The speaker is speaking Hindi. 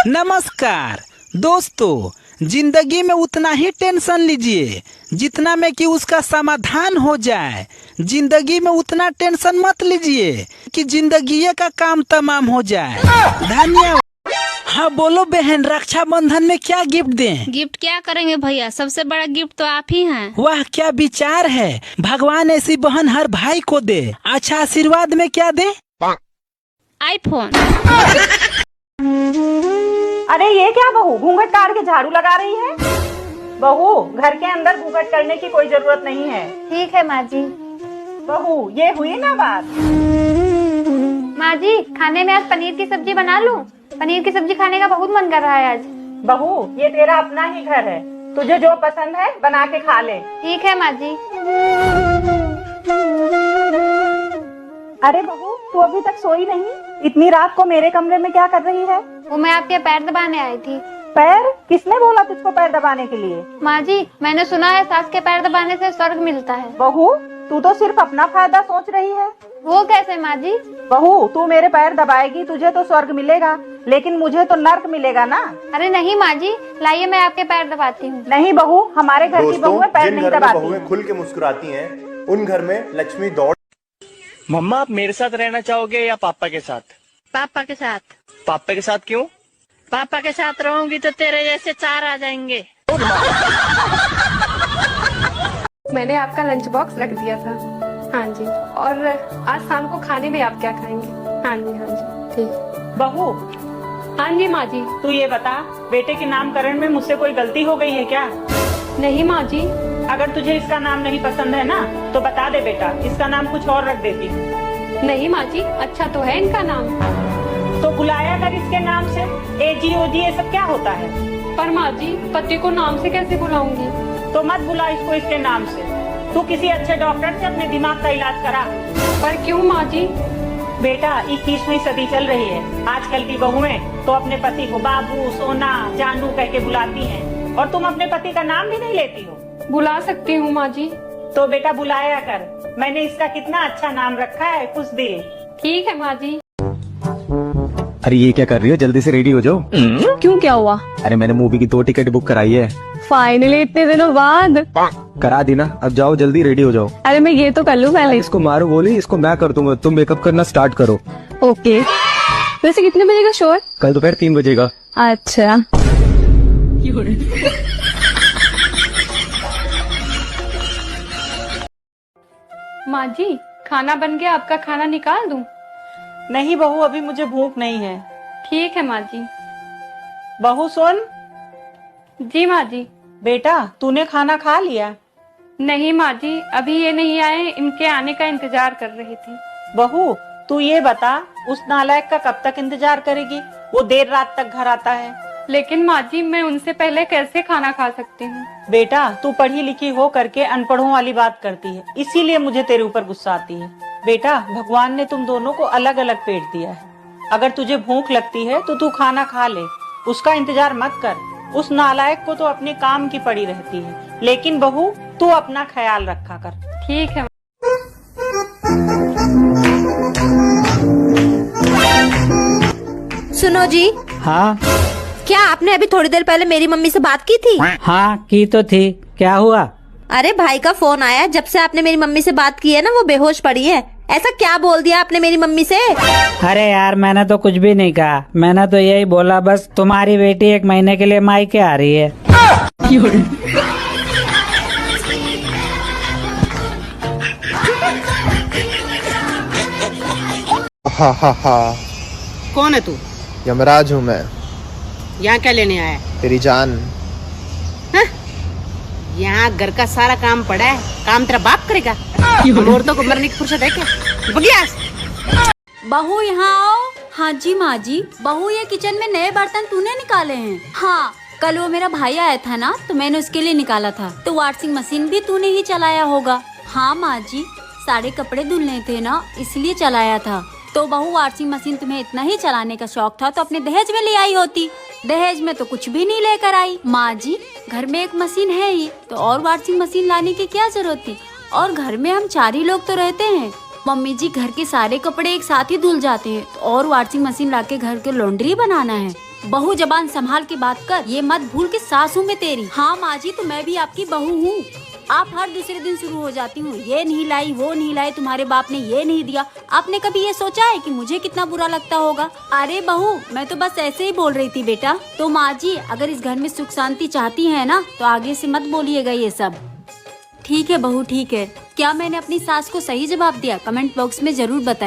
नमस्कार दोस्तों, जिंदगी में उतना ही टेंशन लीजिए जितना में कि उसका समाधान हो जाए। जिंदगी में उतना टेंशन मत लीजिए कि जिंदगी का काम तमाम हो जाए। धन्यवाद। हाँ बोलो बहन, रक्षाबंधन में क्या गिफ्ट दें? गिफ्ट क्या करेंगे भैया, सबसे बड़ा गिफ्ट तो आप ही हैं। वाह क्या विचार है, भगवान ऐसी बहन हर भाई को दे। अच्छा आशीर्वाद में क्या दे? आईफोन। अरे ये क्या बहू, घूंघट काट के झाड़ू लगा रही है? बहू, घर के अंदर घूंघट करने की कोई जरूरत नहीं है। ठीक है माँ जी। बहू, ये हुई ना बात। माँ जी, खाने में आज पनीर की सब्जी बना लूं? पनीर की सब्जी खाने का बहुत मन कर रहा है आज। बहू, ये तेरा अपना ही घर है, तुझे जो पसंद है बना के खा ले। ठीक है माँ जी। अरे बहू, तू अभी तक सोई नहीं? इतनी रात को मेरे कमरे में क्या कर रही है? वो मैं आपके पैर दबाने आई थी। पैर? किसने बोला तुझको पैर दबाने के लिए? माँ जी, मैंने सुना है सास के पैर दबाने से स्वर्ग मिलता है। बहू, तू तो सिर्फ अपना फायदा सोच रही है। वो कैसे माँ जी? बहू, तू मेरे पैर दबाएगी, तुझे तो स्वर्ग मिलेगा, लेकिन मुझे तो नर्क मिलेगा ना। अरे नहीं माँ जी, लाइए मैं आपके पैर दबाती हूँ। नहीं बहू, हमारे घर की बहुएं पैर नहीं दबाती। बहुएं खुल के मुस्कुराती हैं, उन घर में लक्ष्मी दौड़। मम्मा, आप मेरे साथ रहना चाहोगे या पापा के साथ? पापा के साथ। पापा के साथ क्यों? पापा के साथ रहूंगी तो तेरे जैसे 4 आ जाएंगे। मैंने आपका लंच बॉक्स रख दिया था। हाँ जी, और आज शाम को खाने में आप क्या खाएंगे? हाँ जी ठीक। बहू, हाँ जी माँ जी। तू ये बता, बेटे के नामकरण में मुझसे कोई गलती हो गई है क्या? नहीं माँ जी। अगर तुझे इसका नाम नहीं पसंद है ना, तो बता दे बेटा, इसका नाम कुछ और रख देती। नहीं माँ जी, अच्छा तो है इनका नाम। तो बुलाया कर इसके नाम से। एजी ओजी ये सब क्या होता है? पर माँ जी, पति को नाम से कैसे बुलाऊंगी? तो मत बुला इसको इसके नाम से। तू किसी अच्छे डॉक्टर से अपने दिमाग का इलाज करा। पर क्यों माँ जी? बेटा, 21वीं सदी चल रही है। आजकल की बहुएं तो अपने पति को बाबू, सोना, जानू कह के बुलाती हैं, और तुम अपने पति का नाम भी नहीं लेती हो। बुला सकती हूँ माँ जी। तो बेटा बुलाया कर। मैंने इसका कितना अच्छा नाम रखा है, खुश दिल। ठीक है माँ जी। अरे ये क्या कर रही हो, जल्दी से रेडी हो जाओ। क्यों, क्या हुआ? अरे मैंने मूवी की 2 टिकट बुक कराई है। फाइनली इतने दिनों बाद। करा दी ना, अब जाओ जल्दी रेडी हो जाओ। अरे मैं ये तो कर लूँ पहले। इसको मारो गोली, इसको मैं कर दूंगा, तुम मेकअप करना स्टार्ट करो। ओके। वैसे कितने बजे का शो है? कल दोपहर 3 बजे का। अच्छा। माँ जी, खाना बन गया, आपका खाना निकाल दूं? नहीं बहू, अभी मुझे भूख नहीं है। ठीक है माँ जी। बहू सुन। जी माँ जी। बेटा, तूने खाना खा लिया? नहीं माँ जी, अभी ये नहीं आए, इनके आने का इंतजार कर रही थी। बहू, तू ये बता, उस नालायक का कब तक इंतजार करेगी? वो देर रात तक घर आता है। लेकिन माँ जी, मैं उनसे पहले कैसे खाना खा सकती हूँ? बेटा, तू पढ़ी लिखी हो करके अनपढ़ों वाली बात करती है, इसीलिए मुझे तेरे ऊपर गुस्सा आती है। बेटा, भगवान ने तुम दोनों को अलग अलग पेट दिया है। अगर तुझे भूख लगती है तो तू खाना खा ले, उसका इंतजार मत कर। उस नालायक को तो अपने काम की पड़ी रहती है, लेकिन बहू तू अपना ख्याल रखा कर। ठीक है। सुनो जी। हाँ क्या आपने अभी थोड़ी देर पहले मेरी मम्मी से बात की थी? हाँ की तो थी, क्या हुआ? अरे भाई का फोन आया, जब से आपने मेरी मम्मी से बात की है ना, वो बेहोश पड़ी है। ऐसा क्या बोल दिया आपने मेरी मम्मी से? अरे यार, मैंने तो कुछ भी नहीं कहा, मैंने तो यही बोला बस तुम्हारी बेटी 1 महीने के लिए मायके आ रही है। हा हा हा। कौन है तू? यमराज हूँ मैं। यहाँ क्या लेने आया? तेरी जान। यहाँ घर का सारा काम पड़ा है, काम तेरा बाप करेगा? औरतों को मरने की फुर्सत है क्या? बगियास। बहू यहाँ आओ। हाँ जी माँ जी। बहू, ये किचन में नए बर्तन तूने निकाले हैं? हाँ, कल वो मेरा भाई आया था ना, तो मैंने उसके लिए निकाला था। तो वॉशिंग मशीन भी तूने ही चलाया होगा? हाँ माँ जी, सारे कपड़े धुलने थे ना, इसलिए चलाया था। तो बहू, वॉशिंग मशीन तुम्हें इतना ही चलाने का शौक था तो अपने दहेज में ले आई होती। दहेज में तो कुछ भी नहीं लेकर आई। माँ जी, घर में एक मशीन है ही, तो और वॉशिंग मशीन लाने की क्या जरूरत थी? और घर में हम 4 ही लोग तो रहते हैं। मम्मी जी, घर के सारे कपड़े एक साथ ही धुल जाते हैं, तो और वॉशिंग मशीन लाके घर के लॉन्ड्री बनाना है। बहू जबान संभाल के बात कर, ये मत भूल के सास हूँ मैं तेरी। हाँ माँ जी, तो मैं भी आपकी बहू हूँ। आप हर दूसरे दिन शुरू हो जाती हूँ, ये नहीं लाई, वो नहीं लाई, तुम्हारे बाप ने ये नहीं दिया। आपने कभी ये सोचा है कि मुझे कितना बुरा लगता होगा? अरे बहू, मैं तो बस ऐसे ही बोल रही थी बेटा। तो माँ जी, अगर इस घर में सुख शांति चाहती है ना, तो आगे से मत बोलिएगा ये सब। ठीक है बहू, ठीक है। क्या मैंने अपनी सास को सही जवाब दिया? कमेंट बॉक्स में जरूर बताएं।